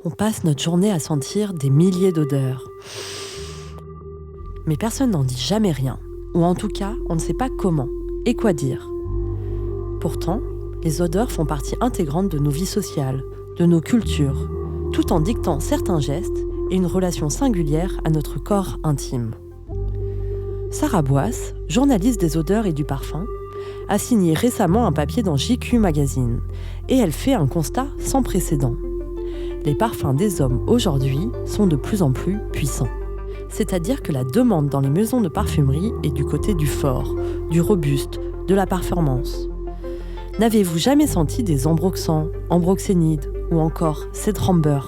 On passe notre journée à sentir des milliers d'odeurs. Mais personne n'en dit jamais rien, ou en tout cas, on ne sait pas comment et quoi dire. Pourtant, les odeurs font partie intégrante de nos vies sociales, de nos cultures, tout en dictant certains gestes et une relation singulière à notre corps intime. Sarah Boisse, journaliste des odeurs et du parfum, a signé récemment un papier dans JQ Magazine et elle fait un constat sans précédent. Les parfums des hommes aujourd'hui sont de plus en plus puissants. C'est-à-dire que la demande dans les maisons de parfumerie est du côté du fort, du robuste, de la performance. N'avez-vous jamais senti des ambroxans, ambroxénides ou encore cédramber ?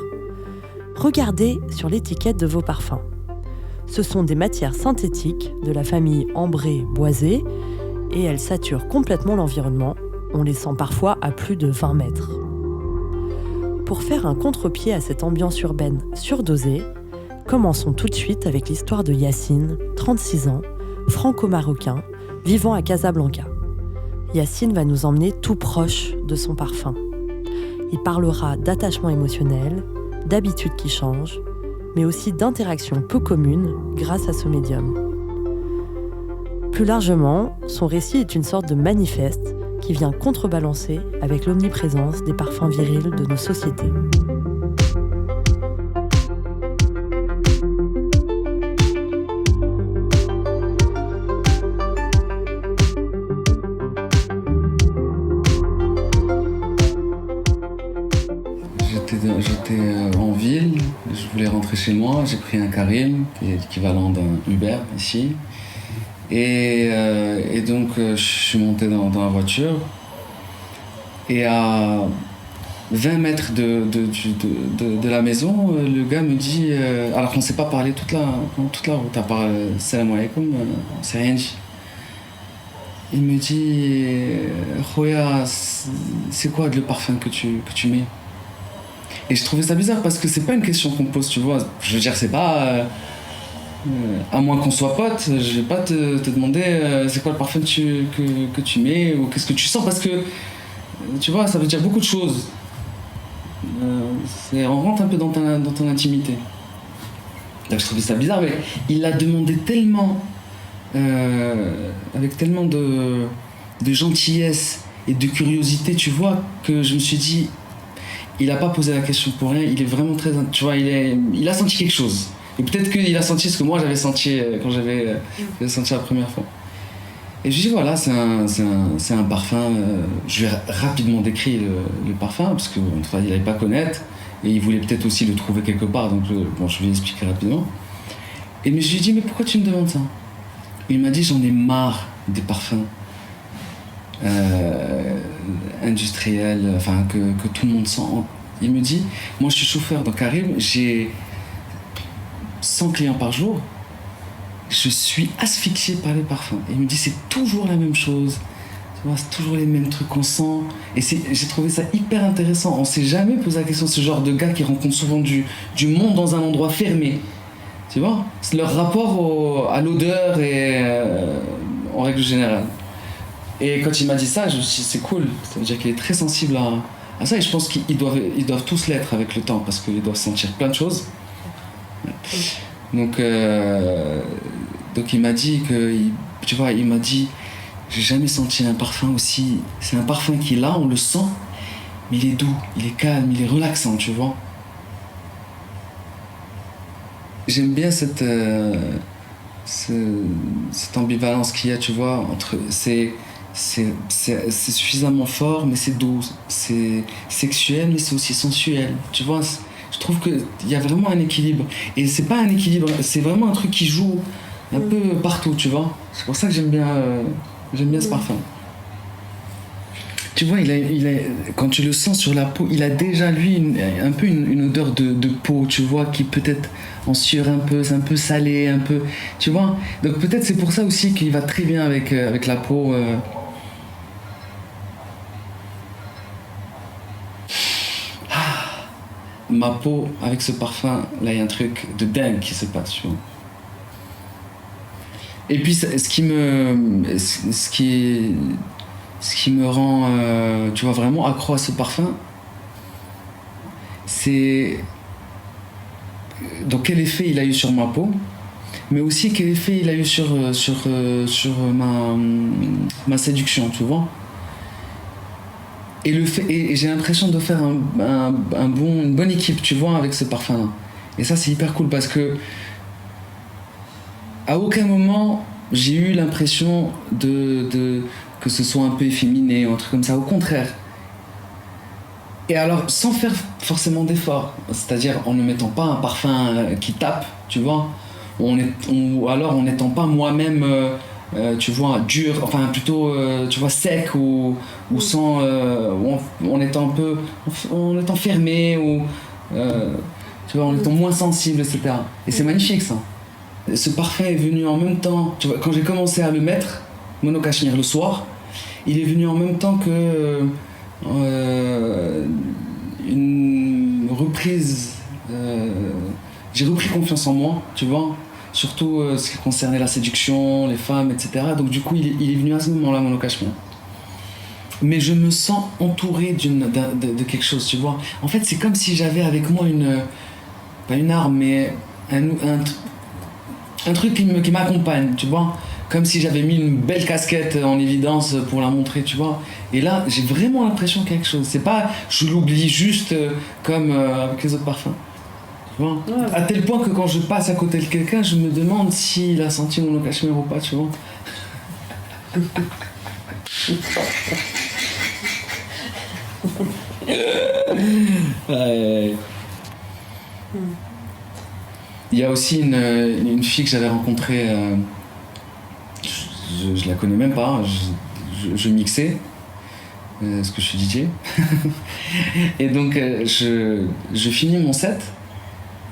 Regardez sur l'étiquette de vos parfums. Ce sont des matières synthétiques de la famille ambrée-boisée et elles saturent complètement l'environnement. On les sent parfois à plus de 20 mètres. Pour faire un contre-pied à cette ambiance urbaine surdosée, commençons tout de suite avec l'histoire de Yacine, 36 ans, franco-marocain, vivant à Casablanca. Yacine va nous emmener tout proche de son parfum. Il parlera d'attachement émotionnel, d'habitudes qui changent, mais aussi d'interactions peu communes grâce à ce médium. Plus largement, son récit est une sorte de manifeste qui vient contrebalancer avec l'omniprésence des parfums virils de nos sociétés. J'étais en ville, je voulais rentrer chez moi, j'ai pris un Carim, qui est l'équivalent d'un Uber ici. Et donc je suis monté dans la voiture et à 20 mètres de la maison, le gars me dit, alors qu'on ne s'est pas parlé toute la route, à part salam alaikum, on s'est rien dit. Il me dit, Khoya, c'est quoi le parfum que tu mets? Et je trouvais ça bizarre parce que c'est pas une question qu'on pose, tu vois. Je veux dire, c'est pas. À moins qu'on soit potes, je vais pas te demander c'est quoi le parfum que tu mets ou qu'est-ce que tu sens parce que tu vois, ça veut dire beaucoup de choses. On rentre un peu dans ton intimité. Donc, je trouvais ça bizarre, mais il l'a demandé tellement, avec tellement de gentillesse et de curiosité, tu vois, que je me suis dit. Il a pas posé la question pour rien, il est vraiment très... Tu vois, il a senti quelque chose. Et peut-être qu'il a senti ce que moi j'avais senti quand j'avais senti la première fois. Et je lui dis voilà, c'est un parfum... je lui ai rapidement décrit le parfum, parce qu'il n'allait pas connaître, et il voulait peut-être aussi le trouver quelque part, donc je lui ai expliqué rapidement. Mais je lui ai dit, mais pourquoi tu me demandes ça? Il m'a dit, j'en ai marre des parfums. Industriel, enfin que tout le monde sent. Il me dit, moi je suis chauffeur dans Carim, j'ai 100 clients par jour, je suis asphyxié par les parfums. Et il me dit, c'est toujours la même chose, tu vois, c'est toujours les mêmes trucs qu'on sent. Et j'ai trouvé ça hyper intéressant. On s'est jamais posé la question de ce genre de gars qui rencontrent souvent du monde dans un endroit fermé. Tu vois, c'est leur rapport à l'odeur et en règle générale. Et quand il m'a dit ça, je me suis dit c'est cool, ça veut dire qu'il est très sensible à ça et je pense qu'ils doivent tous l'être avec le temps parce qu'ils doivent sentir plein de choses. Donc il m'a dit tu vois, il m'a dit j'ai jamais senti un parfum aussi, c'est un parfum qui est là, on le sent, mais il est doux, il est calme, il est relaxant, tu vois. J'aime bien cette ambivalence qu'il y a, tu vois, entre c'est suffisamment fort, mais c'est doux. C'est sexuel, mais c'est aussi sensuel. Tu vois, je trouve qu'il y a vraiment un équilibre. Et c'est pas un équilibre, c'est vraiment un truc qui joue un peu partout, tu vois. C'est pour ça que j'aime bien ce parfum. Tu vois, quand tu le sens sur la peau, il a déjà, lui, un peu une odeur de peau, tu vois, qui peut-être en sueur un peu, c'est un peu salé, un peu... Tu vois. Donc peut-être c'est pour ça aussi qu'il va très bien avec la peau... Ma peau, avec ce parfum, là, il y a un truc de dingue qui se passe, tu vois. Et puis, ce qui me rend, tu vois, vraiment accro à ce parfum, c'est donc quel effet il a eu sur ma peau, mais aussi quel effet il a eu sur ma séduction, tu vois. Et j'ai l'impression de faire une bonne équipe, tu vois, avec ce parfum-là. Et ça, c'est hyper cool parce que à aucun moment j'ai eu l'impression que ce soit un peu efféminé ou un truc comme ça. Au contraire. Et alors, sans faire forcément d'effort, c'est-à-dire en ne mettant pas un parfum qui tape, tu vois, ou alors en n'étant pas moi-même, tu vois, dur, enfin plutôt, tu vois, sec ou sans, en étant un peu, en étant fermé ou, tu vois, en étant moins sensible, etc. Et c'est magnifique ça. Ce parfum est venu en même temps, tu vois, quand j'ai commencé à le mettre, Mono Cachemire le soir, il est venu en même temps que une reprise. J'ai repris confiance en moi, tu vois, surtout ce qui concernait la séduction, les femmes, etc. Donc du coup, il est venu à ce moment-là, Mono Cachemire. Mais je me sens entouré de quelque chose, tu vois. En fait, c'est comme si j'avais avec moi pas une arme, mais un truc qui m'accompagne, tu vois. Comme si j'avais mis une belle casquette en évidence pour la montrer, tu vois. Et là, j'ai vraiment l'impression qu'il y a quelque chose. C'est pas, je l'oublie juste comme avec les autres parfums. Tu vois. Ouais. À tel point que quand je passe à côté de quelqu'un, je me demande s'il a senti Mono Cachemire ou pas, tu vois. Il y a aussi une fille que j'avais rencontrée. Je la connais même pas, je mixais, parce que je suis DJ. Et donc je finis mon set,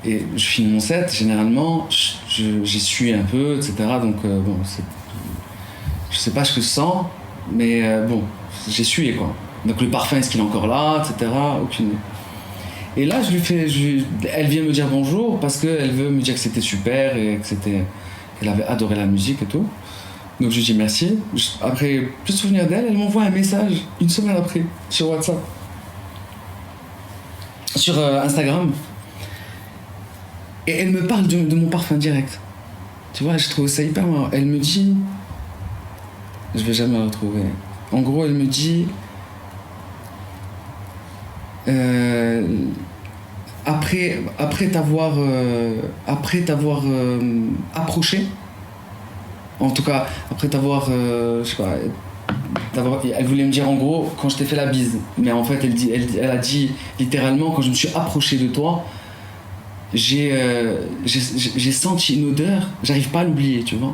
et je finis mon set, généralement, j'essuie un peu, etc. Donc bon, je sais pas ce que je sens, mais bon, j'essuie quoi. Donc le parfum, est-ce qu'il est encore là, etc. Aucune. Et là, elle vient me dire bonjour, parce qu'elle veut me dire que c'était super, et qu'elle avait adoré la musique et tout. Donc je lui dis merci. Après, plus de souvenir d'elle, elle m'envoie un message une semaine après sur WhatsApp, sur Instagram. Et elle me parle de mon parfum direct. Tu vois, je trouve ça hyper marrant. Elle me dit, je vais jamais la retrouver. En gros, elle me dit, après t'avoir approché. En tout cas, après t'avoir, je sais pas, elle voulait me dire en gros quand je t'ai fait la bise. Mais en fait, elle a dit littéralement quand je me suis approché de toi, j'ai senti une odeur, j'arrive pas à l'oublier, tu vois.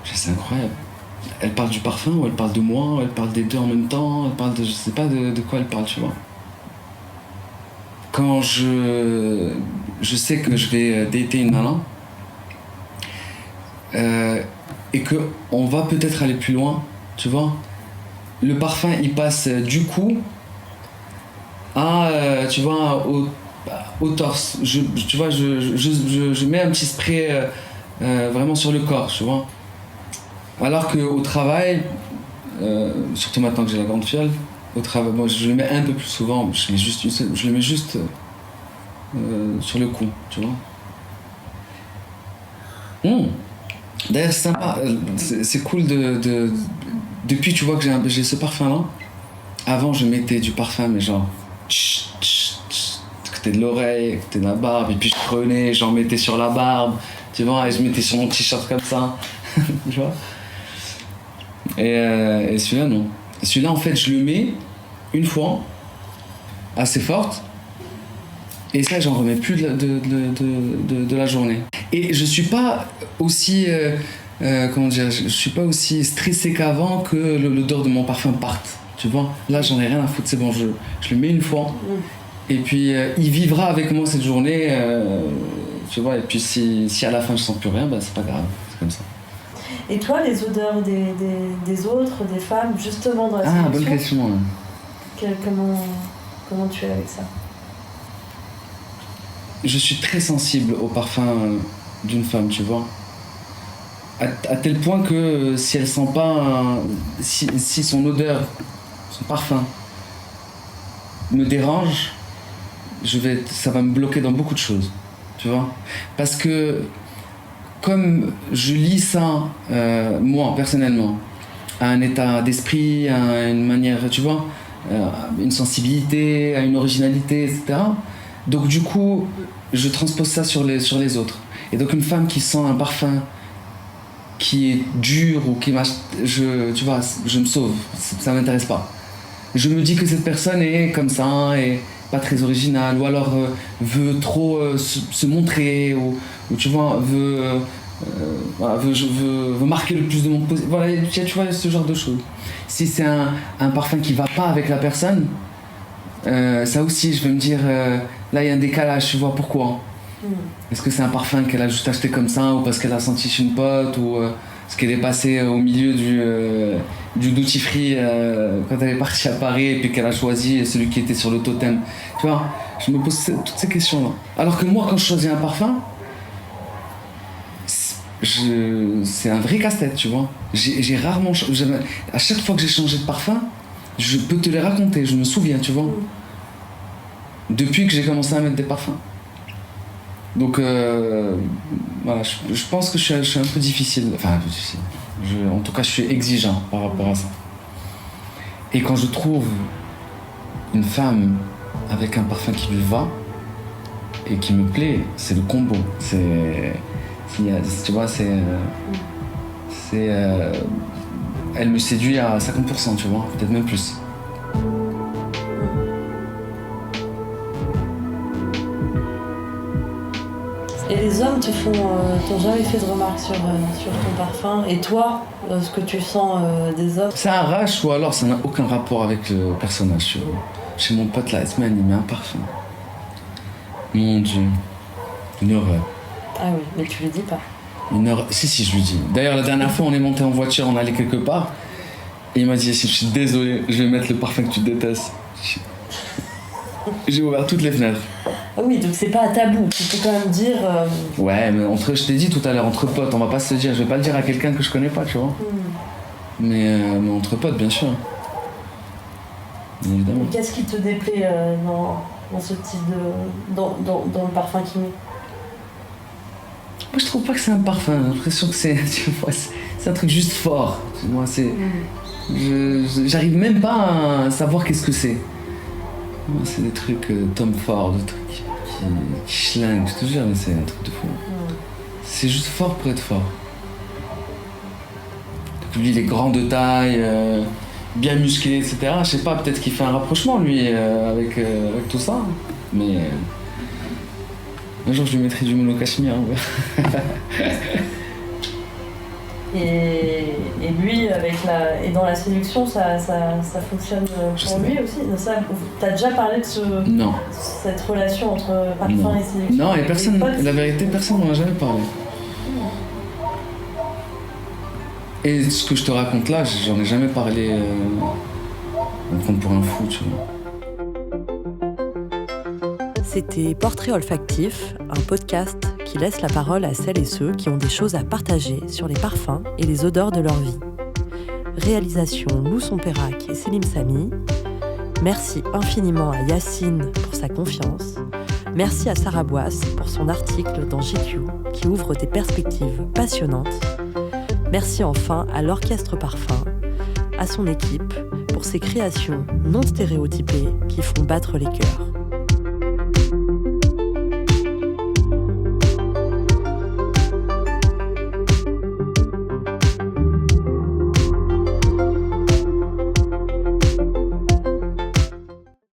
C'est incroyable. Elle parle du parfum ou elle parle de moi, ou elle parle des deux en même temps, elle parle de, je sais pas de quoi elle parle, tu vois. Quand je sais que je vais dater une nana, et qu'on va peut-être aller plus loin, tu vois. Le parfum, il passe du cou à, tu vois, au torse. Tu vois, je mets un petit spray vraiment sur le corps, tu vois. Alors qu'au travail, surtout maintenant que j'ai la grande fiole, au travail, moi, je le mets un peu plus souvent, je le mets juste sur le cou, tu vois. D'ailleurs, c'est sympa, c'est cool depuis, tu vois, que j'ai ce parfum-là. Avant, je mettais du parfum, mais genre, côté de l'oreille, côté de la barbe, et puis je prenais, j'en mettais sur la barbe, tu vois, et je mettais sur mon t-shirt comme ça, tu vois. Et celui-là, non. Et celui-là, en fait, je le mets une fois, assez forte, et ça, j'en remets plus de la journée. Et je suis pas aussi, comment dire, je suis pas aussi stressé qu'avant que l'odeur de mon parfum parte, tu vois. Là, j'en ai rien à foutre, c'est bon, je le mets une fois, et puis il vivra avec moi cette journée, tu vois. Et puis si à la fin je sens plus rien, bah c'est pas grave, c'est comme ça. Et toi, les odeurs des autres, des femmes, justement dans la séduction, bonne question. Comment tu es avec ça? Je suis très sensible au parfum d'une femme, tu vois. À tel point que si elle sent pas, si son odeur, son parfum me dérange, ça va me bloquer dans beaucoup de choses. tu vois. Parce que comme je lis ça, moi, personnellement, à un état d'esprit, à une manière, tu vois, une sensibilité, à une originalité, etc. Donc du coup, je transpose ça sur les autres. Et donc une femme qui sent un parfum qui est dur ou qui tu vois, je me sauve, ça m'intéresse pas. Je me dis que cette personne est comme ça, et pas très originale, ou alors veut trop se montrer, ou tu vois, veut marquer le plus de monde possible. Voilà, tu vois, ce genre de choses. Si c'est un parfum qui va pas avec la personne, ça aussi, je vais me dire, là il y a un décalage, tu vois, pourquoi ? Est-ce que c'est un parfum qu'elle a juste acheté comme ça, ou parce qu'elle a senti chez une pote, ou parce qu'elle est passée au milieu du duty free quand elle est partie à Paris, et puis qu'elle a choisi celui qui était sur le totem. Tu vois, je me pose toutes ces questions-là. Alors que moi, quand je choisis un parfum, c'est un vrai casse-tête, tu vois. J'ai rarement... à chaque fois que j'ai changé de parfum, je peux te les raconter, je me souviens, tu vois. Depuis que j'ai commencé à mettre des parfums. Donc, voilà, je pense que je suis un peu difficile. Enfin, un peu difficile. En tout cas, je suis exigeant par rapport à ça. Et quand je trouve une femme avec un parfum qui lui va et qui me plaît, c'est le combo. Tu vois, elle me séduit à 50%, tu vois, peut-être même plus. Et les hommes t'ont jamais fait de remarques sur ton parfum? Et toi, ce que tu sens des hommes? Ça arrache, ou alors ça n'a aucun rapport avec le personnage, tu vois. Chez mon pote, la semaine, il met un parfum. Mon Dieu, une horreur. Ah oui, mais tu lui dis pas. Une horreur. Si, je lui dis. D'ailleurs, la dernière fois, on est monté en voiture, on allait quelque part, et il m'a dit, je suis désolé, je vais mettre le parfum que tu détestes. J'ai ouvert toutes les fenêtres. Ah oui, donc c'est pas un tabou, tu peux quand même dire... Ouais, mais je t'ai dit tout à l'heure, entre potes, on va pas se dire, je vais pas le dire à quelqu'un que je connais pas, tu vois. Mais entre potes, bien sûr. Bien évidemment. Qu'est-ce qui te déplaît dans ce type de... dans le parfum qu'il met? Moi, je trouve pas que c'est un parfum, j'ai l'impression que c'est, tu vois, c'est un truc juste fort. Moi, j'arrive même pas à savoir qu'est-ce que c'est. Moi, c'est des trucs Tom Ford, des trucs qui schlinguent, je te jure, mais c'est un truc de fou. C'est juste fort pour être fort. Donc, lui, il est grand de taille, bien musclé, etc. Je sais pas, peut-être qu'il fait un rapprochement, lui, avec tout ça. Mais un jour, je lui mettrai du moule au cachemire. Ouais. Et lui, et dans la séduction, ça fonctionne pour lui aussi. T'as déjà parlé de cette relation entre parfum et séduction? Non, et personne, la vérité, personne n'en a jamais parlé. Et ce que je te raconte là, j'en ai jamais parlé. On me prend pour un fou, tu vois. C'était Portrait olfactif, un podcast qui laisse la parole à celles et ceux qui ont des choses à partager sur les parfums et les odeurs de leur vie. Réalisation Lou Sompérac et Selim Sami. Merci infiniment à Yacine pour sa confiance. Merci à Sarah Boisse pour son article dans GQ qui ouvre des perspectives passionnantes. Merci enfin à l'Orchestre Parfum, à son équipe pour ses créations non stéréotypées qui font battre les cœurs.